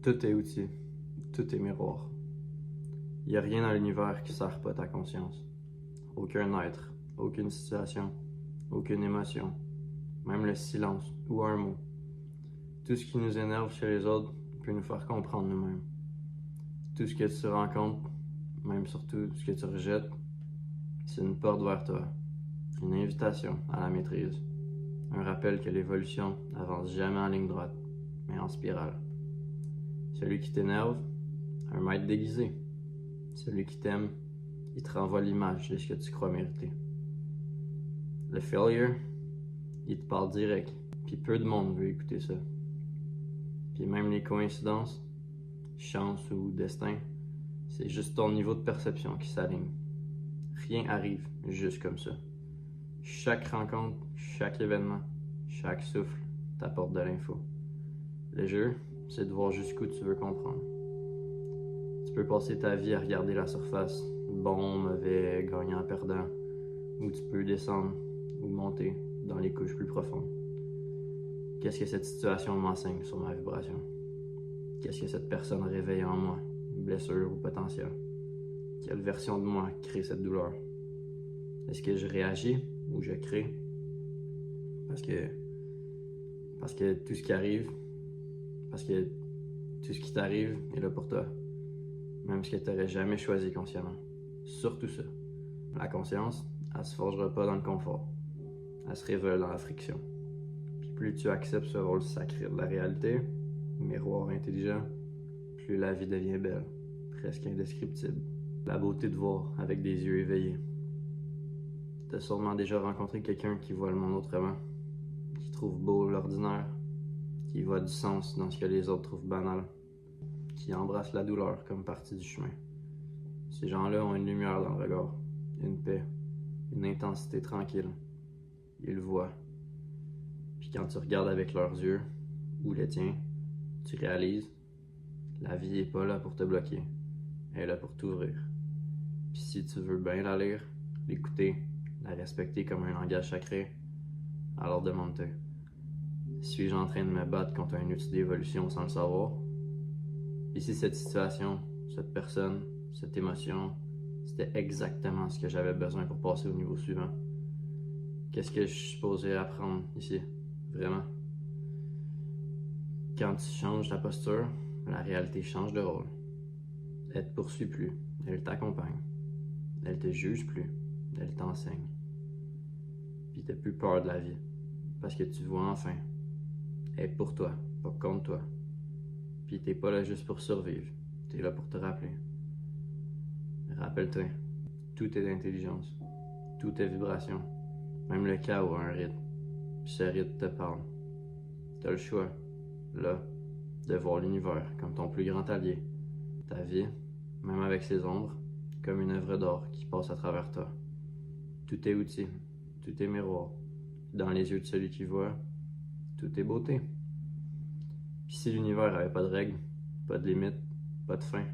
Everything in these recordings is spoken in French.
Tout est outil, tout est miroir. Il n'y a rien dans l'univers qui ne sert pas ta conscience. Aucun être, aucune situation, aucune émotion, même le silence ou un mot. Tout ce qui nous énerve chez les autres peut nous faire comprendre nous-mêmes. Tout ce que tu rencontres, même surtout ce que tu rejettes, c'est une porte vers toi, une invitation à la maîtrise, un rappel que l'évolution n'avance jamais en ligne droite, mais en spirale. Celui qui t'énerve, un maître déguisé. Celui qui t'aime, il te renvoie l'image de ce que tu crois mériter. Le failure, il te parle direct, puis peu de monde veut écouter ça. Puis même les coïncidences, chance ou destin, c'est juste ton niveau de perception qui s'aligne. Rien arrive juste comme ça. Chaque rencontre, chaque événement, chaque souffle t'apporte de l'info. Le jeu, c'est de voir jusqu'où tu veux comprendre. Tu peux passer ta vie à regarder la surface, bon, mauvais, gagnant, perdant, ou tu peux descendre ou monter dans les couches plus profondes. Qu'est-ce que cette situation m'enseigne sur ma vibration? Qu'est-ce que cette personne réveille en moi, blessure ou potentiel? Quelle version de moi crée cette douleur? Est-ce que je réagis ou je crée? Parce que tout ce qui arrive, parce que tout ce qui t'arrive est là pour toi. Même ce que tu n'aurais jamais choisi consciemment. Surtout ça. La conscience, elle se forgera pas dans le confort. Elle se révèle dans la friction. Puis plus tu acceptes ce rôle sacré de la réalité, miroir intelligent, plus la vie devient belle, presque indescriptible. La beauté de voir avec des yeux éveillés. Tu as sûrement déjà rencontré quelqu'un qui voit le monde autrement, qui trouve beau l'ordinaire, qui voit du sens dans ce que les autres trouvent banal, qui embrasse la douleur comme partie du chemin. Ces gens-là ont une lumière dans le regard, une paix, une intensité tranquille. Ils le voient. Puis quand tu regardes avec leurs yeux, ou les tiens, tu réalises, la vie n'est pas là pour te bloquer, elle est là pour t'ouvrir. Puis si tu veux bien la lire, l'écouter, la respecter comme un langage sacré, alors demande-toi, suis-je en train de me battre contre un outil d'évolution sans le savoir? Puis si cette situation, cette personne, cette émotion, c'était exactement ce que j'avais besoin pour passer au niveau suivant. Qu'est-ce que je suis supposé apprendre ici, vraiment? Quand tu changes ta posture, la réalité change de rôle. Elle te poursuit plus, elle t'accompagne. Elle te juge plus, elle t'enseigne. Puis t'as plus peur de la vie, parce que tu vois enfin, elle est pour toi, pas contre toi. Puis t'es pas là juste pour survivre, t'es là pour te rappeler. Rappelle-toi, tout est intelligence, tout est vibration, même le chaos a un rythme. Puis ce rythme te parle. T'as le choix, là, de voir l'univers comme ton plus grand allié. Ta vie, même avec ses ombres, comme une œuvre d'art qui passe à travers toi. Tout est outil, tout est miroir. Dans les yeux de celui qui voit, tout est beauté. Puis si l'univers avait pas de règles, pas de limites, pas de fin,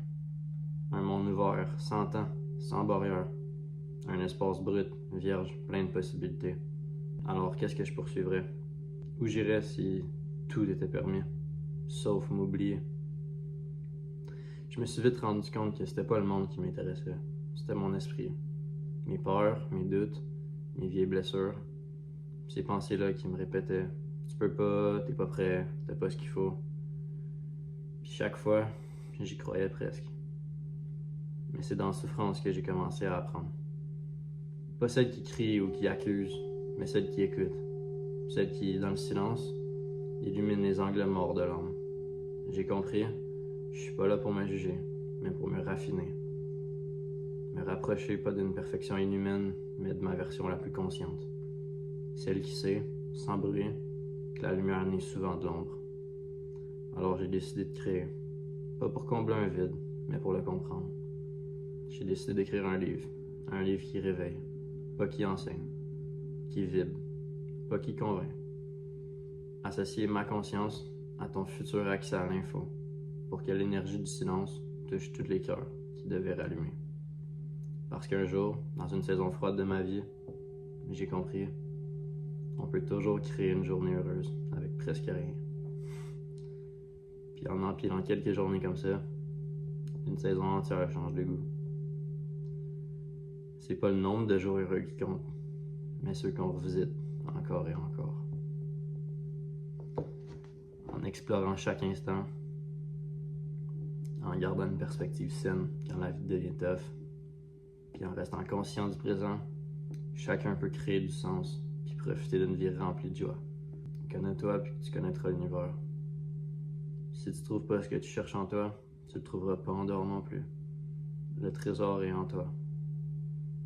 un monde ouvert, sans temps, sans barrière, un espace brut, vierge, plein de possibilités, alors qu'est-ce que je poursuivrais? Où j'irais si tout était permis, sauf m'oublier? Je me suis vite rendu compte que c'était pas le monde qui m'intéressait, c'était mon esprit. Mes peurs, mes doutes, mes vieilles blessures, ces pensées-là qui me répétaient « Tu peux pas, t'es pas prêt, t'as pas ce qu'il faut ». Puis chaque fois, j'y croyais presque. Mais c'est dans la souffrance que j'ai commencé à apprendre. Pas celle qui crie ou qui accuse, mais celle qui écoute. Celle qui, dans le silence, illumine les angles morts de l'âme. J'ai compris, je suis pas là pour me juger, mais pour me raffiner. Me rapprocher pas d'une perfection inhumaine, mais de ma version la plus consciente. Celle qui sait, sans bruit, que la lumière naît souvent de l'ombre. Alors j'ai décidé de créer, pas pour combler un vide, mais pour le comprendre. J'ai décidé d'écrire un livre qui réveille, pas qui enseigne, qui vibre, pas qui convainc. Associer ma conscience à ton futur accès à l'info, pour que l'énergie du silence touche tous les cœurs qui devaient rallumer. Parce qu'un jour, dans une saison froide de ma vie, j'ai compris, on peut toujours créer une journée heureuse avec presque rien. Puis Puis en empilant quelques journées comme ça, une saison entière change de goût. C'est pas le nombre de jours heureux qui compte, mais ceux qu'on revisite encore et encore. En explorant chaque instant, en gardant une perspective saine quand la vie devient tough, puis en restant conscient du présent, chacun peut créer du sens puis profiter d'une vie remplie de joie. Connais-toi puis tu connaîtras l'univers. Si tu trouves pas ce que tu cherches en toi, tu le trouveras pas en dehors non plus. Le trésor est en toi.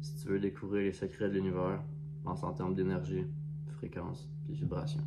Si tu veux découvrir les secrets de l'univers, pense en termes d'énergie, fréquence puis vibration.